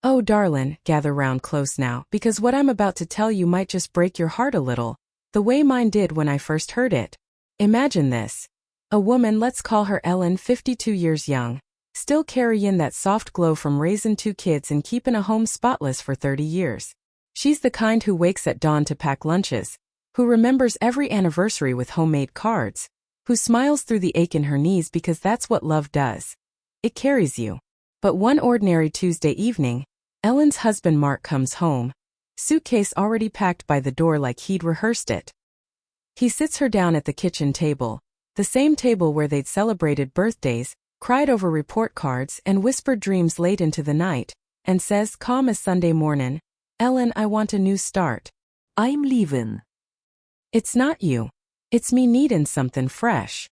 Oh, darlin', gather round close now, because what I'm about to tell you might just break your heart a little, the way mine did when I first heard it. Imagine this. A woman, let's call her Ellen, 52 years young, still carryin' that soft glow from raisin' two kids and keepin' a home spotless for 30 years. She's the kind who wakes at dawn to pack lunches, who remembers every anniversary with homemade cards, who smiles through the ache in her knees because that's what love does. It carries you. But one ordinary Tuesday evening, Ellen's husband Mark comes home, suitcase already packed by the door like he'd rehearsed it. He sits her down at the kitchen table, the same table where they'd celebrated birthdays, cried over report cards and whispered dreams late into the night, and says, calm as Sunday mornin', Ellen, I want a new start. I'm leavin'. It's not you. It's me needin' something fresh.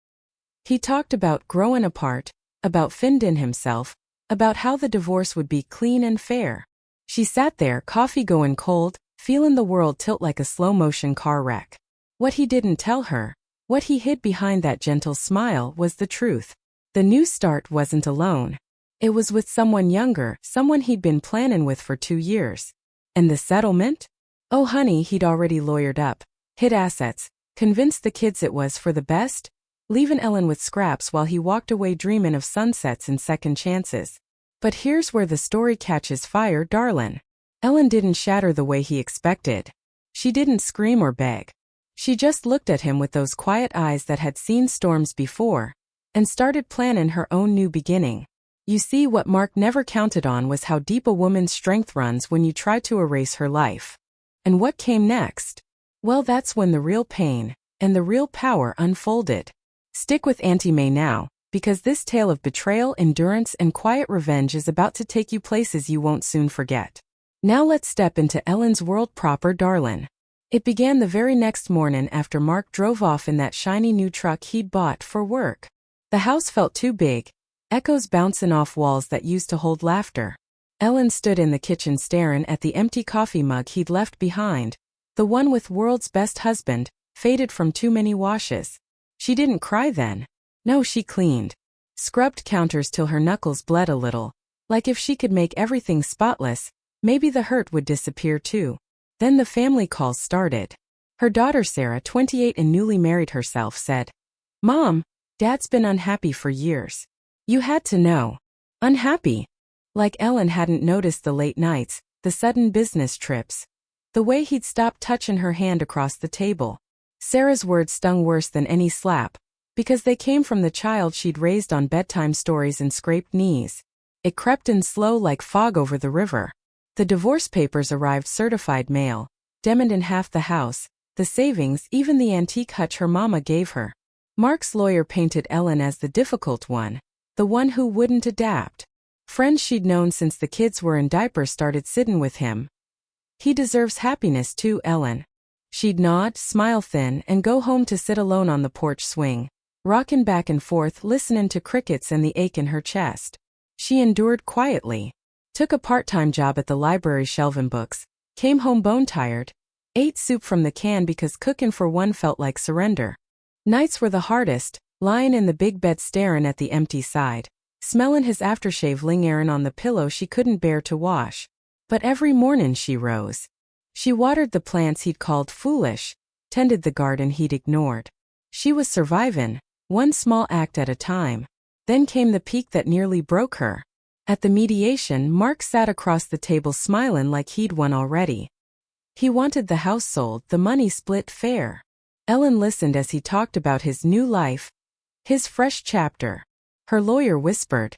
He talked about growin' apart, about findin' himself, about how the divorce would be clean and fair. She sat there, coffee goin' cold, feelin' the world tilt like a slow-motion car wreck. What he didn't tell her, what he hid behind that gentle smile, was the truth. The new start wasn't alone. It was with someone younger, someone he'd been plannin' with for 2 years. And the settlement? Oh honey, he'd already lawyered up, hid assets, convinced the kids it was for the best, leaving Ellen with scraps while he walked away dreamin' of sunsets and second chances. But here's where the story catches fire, darlin'. Ellen didn't shatter the way he expected. She didn't scream or beg. She just looked at him with those quiet eyes that had seen storms before, and started planning her own new beginning. You see, what Mark never counted on was how deep a woman's strength runs when you try to erase her life. And what came next? Well, that's when the real pain and the real power unfolded. Stick with Auntie May now, because this tale of betrayal, endurance, and quiet revenge is about to take you places you won't soon forget. Now let's step into Ellen's world proper, darlin'. It began the very next mornin' after Mark drove off in that shiny new truck he'd bought for work. The house felt too big, echoes bouncing off walls that used to hold laughter. Ellen stood in the kitchen staring at the empty coffee mug he'd left behind, the one with world's best husband, faded from too many washes. She didn't cry then. No, she cleaned. Scrubbed counters till her knuckles bled a little. Like if she could make everything spotless, maybe the hurt would disappear too. Then the family calls started. Her daughter Sarah, 28 and newly married herself, said, Mom, Dad's been unhappy for years. You had to know. Unhappy. Like Ellen hadn't noticed the late nights, the sudden business trips, the way he'd stopped touching her hand across the table. Sarah's words stung worse than any slap, because they came from the child she'd raised on bedtime stories and scraped knees. It crept in slow like fog over the river. The divorce papers arrived certified mail, demmed in half the house, the savings, even the antique hutch her mama gave her. Mark's lawyer painted Ellen as the difficult one, the one who wouldn't adapt. Friends she'd known since the kids were in diapers started sitting with him. He deserves happiness too, Ellen. She'd nod, smile thin, and go home to sit alone on the porch swing, rockin' back and forth, listenin' to crickets and the ache in her chest. She endured quietly. Took a part-time job at the library shelving books, came home bone-tired, ate soup from the can because cooking for one felt like surrender. Nights were the hardest, lying in the big bed staring at the empty side, smellin' his aftershave lingerin' on the pillow she couldn't bear to wash. But every mornin' she rose. She watered the plants he'd called foolish, tended the garden he'd ignored. She was survivin', one small act at a time. Then came the peak that nearly broke her. At the mediation, Mark sat across the table smilin' like he'd won already. He wanted the house sold, the money split fair. Ellen listened as he talked about his new life, his fresh chapter. Her lawyer whispered,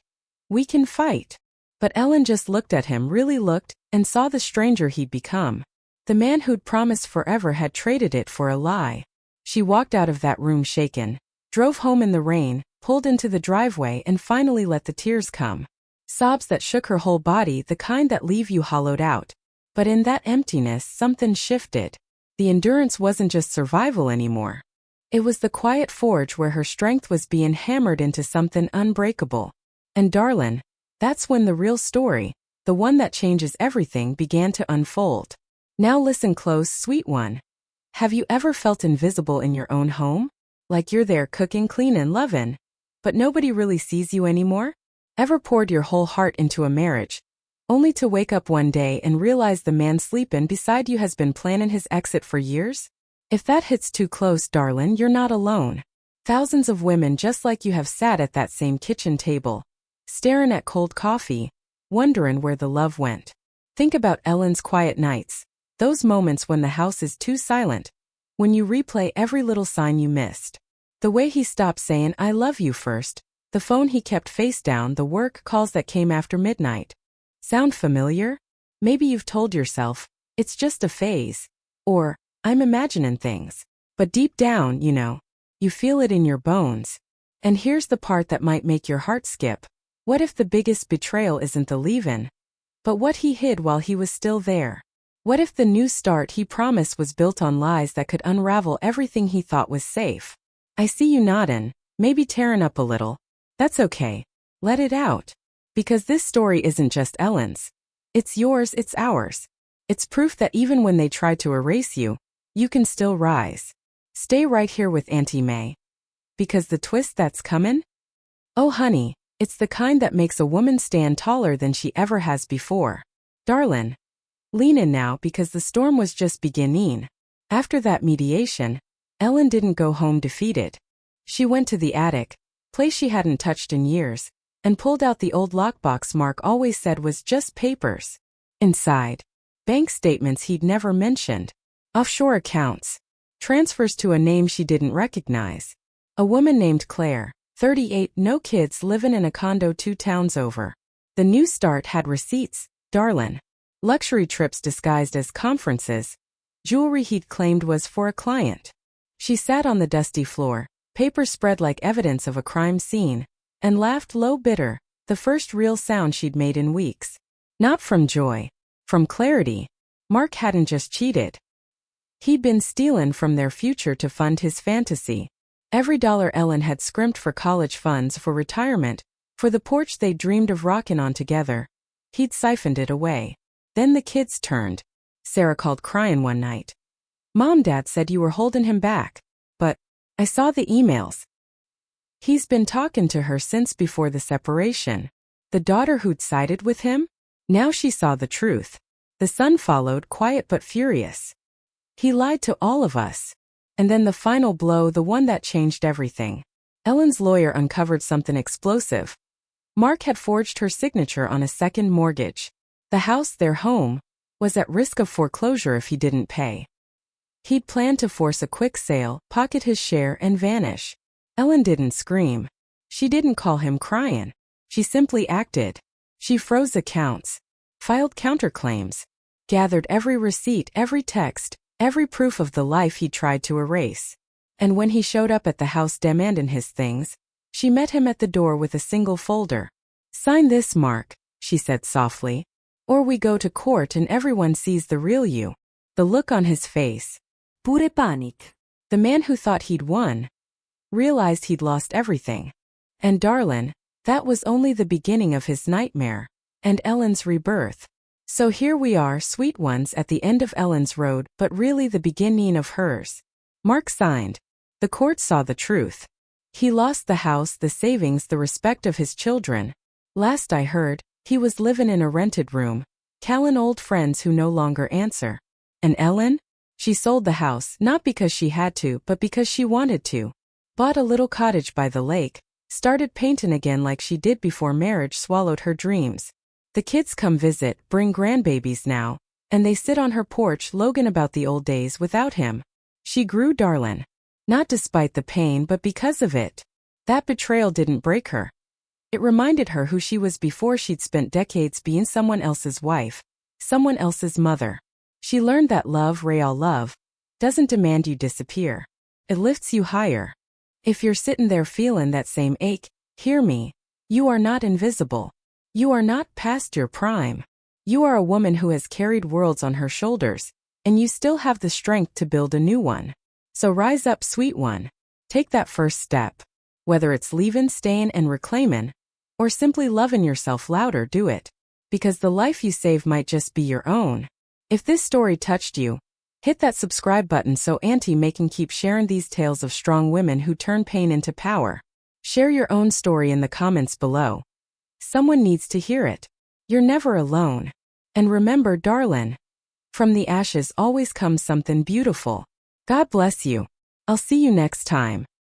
"We can fight." But Ellen just looked at him, really looked, and saw the stranger he'd become. The man who'd promised forever had traded it for a lie. She walked out of that room shaken, drove home in the rain, pulled into the driveway, and finally let the tears come. Sobs that shook her whole body, the kind that leave you hollowed out. But in that emptiness, something shifted. The endurance wasn't just survival anymore. It was the quiet forge where her strength was being hammered into something unbreakable. And darlin', that's when the real story, the one that changes everything, began to unfold. Now listen close, sweet one. Have you ever felt invisible in your own home? Like you're there cooking, cleanin', lovin', but nobody really sees you anymore? Ever poured your whole heart into a marriage, only to wake up one day and realize the man sleepin' beside you has been planning his exit for years? If that hits too close, darlin', you're not alone. Thousands of women just like you have sat at that same kitchen table, staring at cold coffee, wondering where the love went. Think about Ellen's quiet nights, those moments when the house is too silent, when you replay every little sign you missed. The way he stopped saying I love you first, the phone he kept face down, the work calls that came after midnight. Sound familiar? Maybe you've told yourself, it's just a phase, or I'm imagining things. But deep down, you feel it in your bones. And here's the part that might make your heart skip. What if the biggest betrayal isn't the leavin', but what he hid while he was still there? What if the new start he promised was built on lies that could unravel everything he thought was safe? I see you noddin', maybe tearing up a little. That's okay. Let it out. Because this story isn't just Ellen's. It's yours, it's ours. It's proof that even when they try to erase you, you can still rise. Stay right here with Auntie May. Because the twist that's comin'? Oh honey, it's the kind that makes a woman stand taller than she ever has before. Darlin', lean in now because the storm was just beginning. After that mediation, Ellen didn't go home defeated. She went to the attic, place she hadn't touched in years, and pulled out the old lockbox Mark always said was just papers. Inside, bank statements he'd never mentioned, offshore accounts, transfers to a name she didn't recognize. A woman named Claire, 38, no kids, living in a condo 2 towns over. The new start had receipts, darlin'. Luxury trips disguised as conferences, jewelry he'd claimed was for a client. She sat on the dusty floor, papers spread like evidence of a crime scene, and laughed low, bitter, the first real sound she'd made in weeks. Not from joy, from clarity. Mark hadn't just cheated. He'd been stealing from their future to fund his fantasy. Every dollar Ellen had scrimped for college funds, for retirement, for the porch they dreamed of rockin' on together, he'd siphoned it away. Then the kids turned. Sarah called crying one night. Mom, Dad said you were holding him back. But I saw the emails. He's been talking to her since before the separation. The daughter who'd sided with him? Now she saw the truth. The son followed, quiet but furious. He lied to all of us. And then the final blow, the one that changed everything. Ellen's lawyer uncovered something explosive. Mark had forged her signature on a second mortgage. The house, their home, was at risk of foreclosure if he didn't pay. He'd planned to force a quick sale, pocket his share, and vanish. Ellen didn't scream. She didn't call him crying. She simply acted. She froze accounts, filed counterclaims, gathered every receipt, every text, every proof of the life he tried to erase. And when he showed up at the house demanding his things, she met him at the door with a single folder. Sign this, Mark, she said softly. Or we go to court and everyone sees the real you. The look on his face. Pure panic. The man who thought he'd won realized he'd lost everything. And darlin', that was only the beginning of his nightmare, and Ellen's rebirth. So here we are, sweet ones, at the end of Ellen's road, but really the beginning of hers. Mark signed. The court saw the truth. He lost the house, the savings, the respect of his children. Last I heard, he was living in a rented room, calling old friends who no longer answer. And Ellen? She sold the house, not because she had to, but because she wanted to. Bought a little cottage by the lake, started painting again like she did before marriage swallowed her dreams. The kids come visit, bring grandbabies now, and they sit on her porch logan about the old days without him. She grew, darlin'. Not despite the pain, but because of it. That betrayal didn't break her. It reminded her who she was before she'd spent decades being someone else's wife, someone else's mother. She learned that love, real love, doesn't demand you disappear. It lifts you higher. If you're sitting there feeling that same ache, hear me. You are not invisible. You are not past your prime. You are a woman who has carried worlds on her shoulders, and you still have the strength to build a new one. So rise up, sweet one. Take that first step. Whether it's leaving, staying, and reclaiming, or simply loving yourself louder, do it. Because the life you save might just be your own. If this story touched you, hit that subscribe button so Auntie May can keep sharing these tales of strong women who turn pain into power. Share your own story in the comments below. Someone needs to hear it. You're never alone. And remember, darlin', from the ashes always comes something beautiful. God bless you. I'll see you next time.